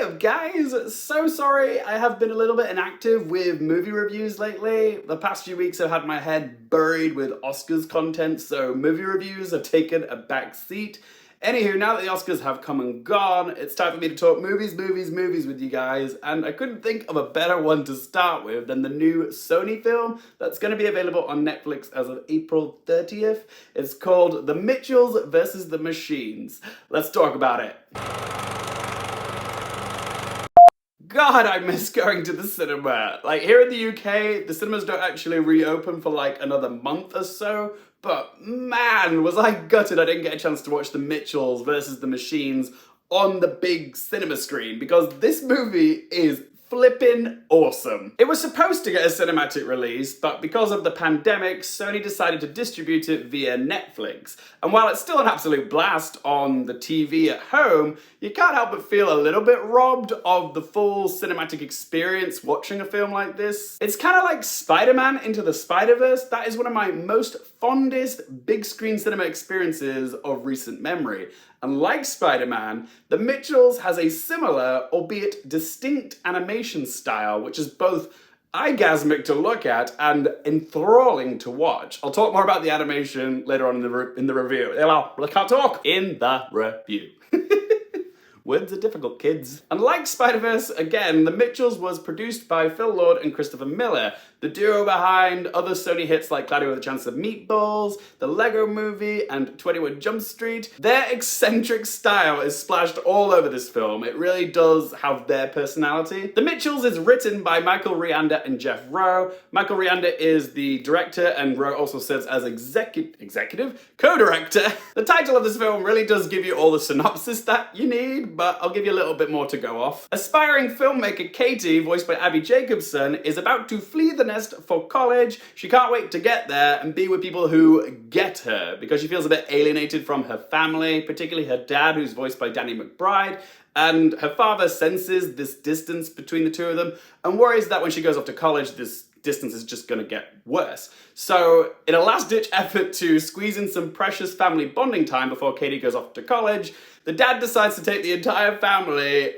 up, guys? So sorry I have been a little bit inactive with movie reviews lately. The past few weeks I've had my head buried with Oscars content, so movie reviews have taken a back seat. Anywho, now that the Oscars have come and gone, it's time for me to talk movies with you guys, and I couldn't think of a better one to start with than the new Sony film that's going to be available on Netflix as of April 30th. It's called The Mitchells vs. the Machines. Let's talk about it. God, I miss going to the cinema. Like, here in the UK, the cinemas don't actually reopen for like another month or so, but man, was I gutted I didn't get a chance to watch The Mitchells versus the Machines on the big cinema screen, because this movie is flippin' awesome. It was supposed to get a cinematic release, but because of the pandemic, Sony decided to distribute it via Netflix. And while it's still an absolute blast on the TV at home, you can't help but feel a little bit robbed of the full cinematic experience watching a film like this. It's kind of like Spider-Man Into the Spider-Verse. That is one of my most fondest big screen cinema experiences of recent memory. And like Spider-Man, The Mitchells has a similar, albeit distinct animation style, which is both eye-gasmic to look at and enthralling to watch. I'll talk more about the animation later on in the review. Well, I can't talk in the review. Words are difficult, kids. And like Spider-Verse, again, The Mitchells was produced by Phil Lord and Christopher Miller, the duo behind other Sony hits like Cloudy with a Chance of Meatballs, The Lego Movie, and 21 Jump Street. Their eccentric style is splashed all over this film. It really does have their personality. The Mitchells is written by Michael Rianda and Jeff Rowe. Michael Rianda is the director, and Rowe also serves as executive co-director. The title of this film really does give you all the synopsis that you need, but I'll give you a little bit more to go off. Aspiring filmmaker Katie, voiced by Abbi Jacobson, is about to flee the nest for college. She can't wait to get there and be with people who get her, because she feels a bit alienated from her family, particularly her dad, who's voiced by Danny McBride, and her father senses this distance between the two of them and worries that when she goes off to college, this distance is just gonna get worse. So, in a last-ditch effort to squeeze in some precious family bonding time before Katie goes off to college, the dad decides to take the entire family,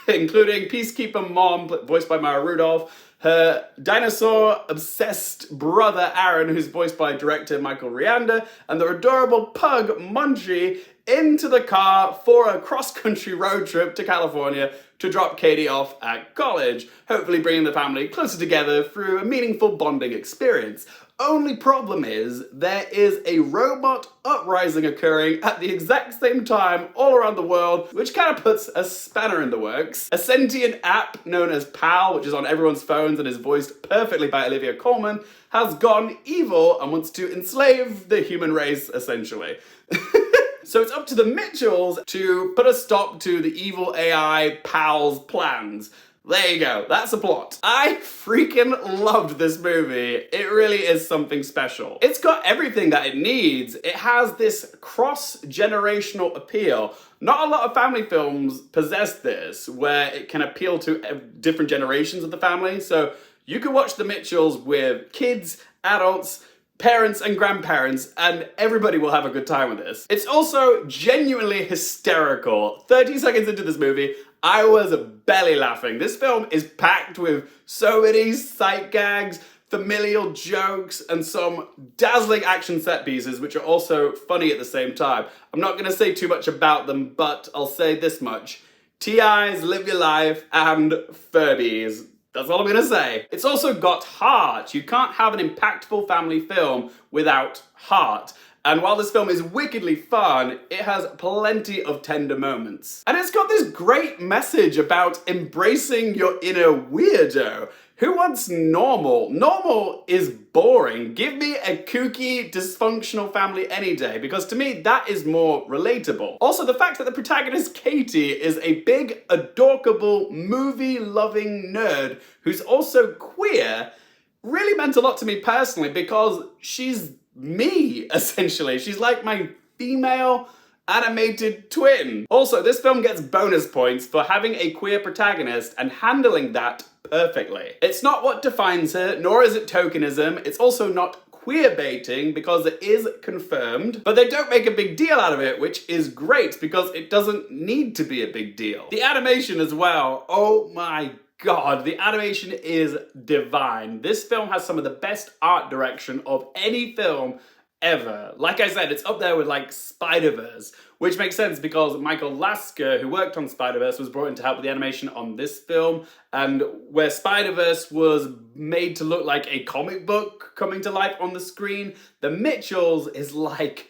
including Peacekeeper Mom, voiced by Rudolph, her dinosaur-obsessed brother Aaron, who's voiced by director Michael Rianda, and their adorable pug Munchie, into the car for a cross-country road trip to California to drop Katie off at college, hopefully bringing the family closer together through a meaningful bonding experience. Only problem is, there is a robot uprising occurring at the exact same time all around the world, which kind of puts a spanner in the works. A sentient app known as PAL, which is on everyone's phones and is voiced perfectly by Olivia Colman, has gone evil and wants to enslave the human race, essentially. So it's up to the Mitchells to put a stop to the evil AI PAL's plans. There you go, that's a plot. I freaking loved this movie. It really is something special. It's got everything that it needs. It has this cross-generational appeal. Not a lot of family films possess this, where it can appeal to different generations of the family. So you can watch The Mitchells with kids, adults, parents and grandparents, and everybody will have a good time with this. It's also genuinely hysterical. 30 seconds into this movie, I was belly laughing. This film is packed with so many sight gags, familial jokes, and some dazzling action set pieces, which are also funny at the same time. I'm not gonna say too much about them, but I'll say this much. TIs, Live Your Life, and Furbies. That's all I'm gonna say. It's also got heart. You can't have an impactful family film without heart. And while this film is wickedly fun, it has plenty of tender moments. And it's got this great message about embracing your inner weirdo. Who wants normal? Normal is boring. Give me a kooky, dysfunctional family any day, because to me, that is more relatable. Also, the fact that the protagonist, Katie, is a big, adorable, movie-loving nerd who's also queer really meant a lot to me personally, because she's me, essentially. She's like my female animated twin. Also, this film gets bonus points for having a queer protagonist and handling that perfectly. It's not what defines her, nor is it tokenism. It's also not queer baiting because it is confirmed, but they don't make a big deal out of it, which is great because it doesn't need to be a big deal. The animation as well, oh my God, the animation is divine. This film has some of the best art direction of any film ever. Like I said, it's up there with like Spider-Verse, which makes sense because Michael Lasker, who worked on Spider-Verse, was brought in to help with the animation on this film, and where Spider-Verse was made to look like a comic book coming to life on the screen, The Mitchells is like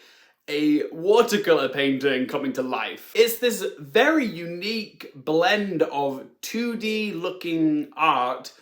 a watercolor painting coming to life. It's this very unique blend of 2D looking art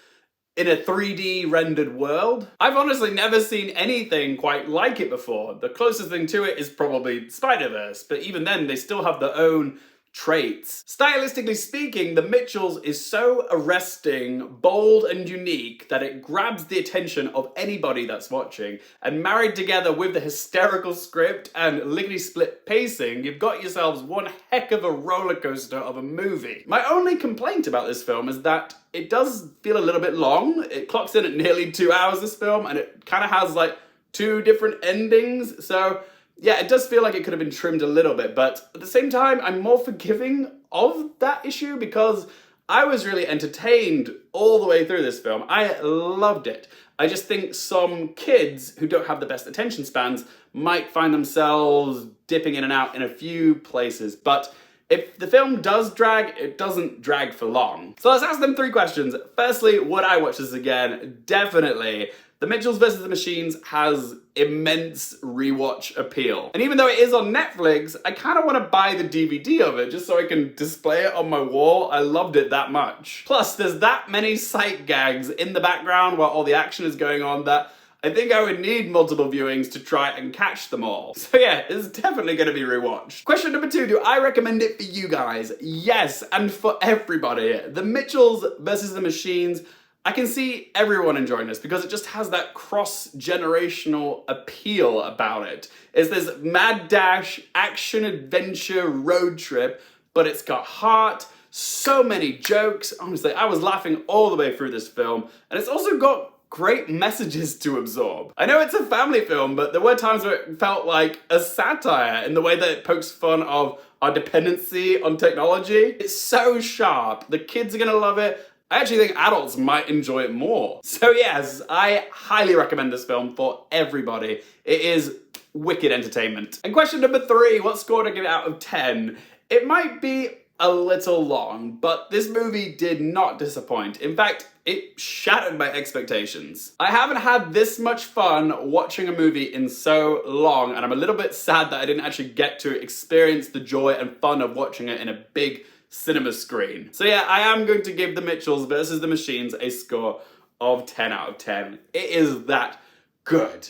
in a 3D rendered world. I've honestly never seen anything quite like it before. The closest thing to it is probably Spider-Verse, but even then they still have their own traits. Stylistically speaking, The Mitchells is so arresting, bold, and unique that it grabs the attention of anybody that's watching, and married together with the hysterical script and lickety-split pacing, you've got yourselves one heck of a roller coaster of a movie. My only complaint about this film is that it does feel a little bit long. It clocks in at nearly 2 hours, this film, and it kind of has like 2 different endings, so yeah, it does feel like it could have been trimmed a little bit, but at the same time, I'm more forgiving of that issue because I was really entertained all the way through this film. I loved it. I just think some kids who don't have the best attention spans might find themselves dipping in and out in a few places, but if the film does drag, it doesn't drag for long. So let's ask them 3 questions. Firstly, would I watch this again? Definitely. The Mitchells vs. the Machines has immense rewatch appeal. And even though it is on Netflix, I kind of want to buy the DVD of it just so I can display it on my wall. I loved it that much. Plus, there's that many sight gags in the background while all the action is going on that I think I would need multiple viewings to try and catch them all. So yeah, it's definitely going to be rewatched. Question number 2, do I recommend it for you guys? Yes, and for everybody. The Mitchells vs. the Machines, I can see everyone enjoying this because it just has that cross-generational appeal about it. It's this mad dash, action-adventure road trip, but it's got heart, so many jokes. Honestly, I was laughing all the way through this film, and it's also got great messages to absorb. I know it's a family film, but there were times where it felt like a satire in the way that it pokes fun of our dependency on technology. It's so sharp. The kids are gonna love it. I actually think adults might enjoy it more. So yes, I highly recommend this film for everybody. It is wicked entertainment. And question number 3, what score to give it out of 10? It might be a little long, but this movie did not disappoint. In fact, it shattered my expectations. I haven't had this much fun watching a movie in so long, and I'm a little bit sad that I didn't actually get to experience the joy and fun of watching it in a big cinema screen. So yeah, I am going to give The Mitchells vs. the Machines a score of 10 out of 10. It is that good.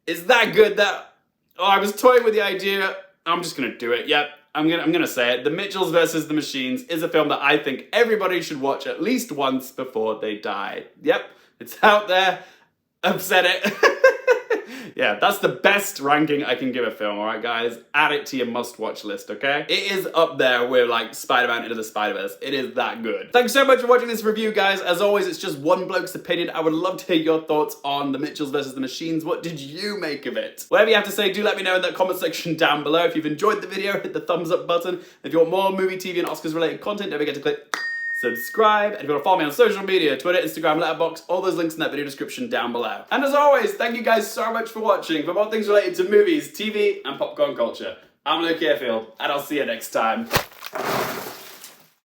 It's that good that, I was toying with the idea, I'm just gonna do it, yep. I'm gonna say it. The Mitchells vs. the Machines is a film that I think everybody should watch at least once before they die. Yep, it's out there. I've said it. Yeah, that's the best ranking I can give a film, alright guys? Add it to your must-watch list, okay? It is up there with like Spider-Man Into the Spider-Verse. It is that good. Thanks so much for watching this review, guys. As always, it's just one bloke's opinion. I would love to hear your thoughts on The Mitchells vs. the Machines. What did you make of it? Whatever you have to say, do let me know in the comment section down below. If you've enjoyed the video, hit the thumbs up button. If you want more movie, TV, and Oscars-related content, don't forget to click subscribe, and if you want to follow me on social media, Twitter, Instagram, Letterboxd, all those links in that video description down below. And as always, thank you guys so much for watching. For more things related to movies, TV, and popcorn culture, I'm Luke Airfield, and I'll see you next time.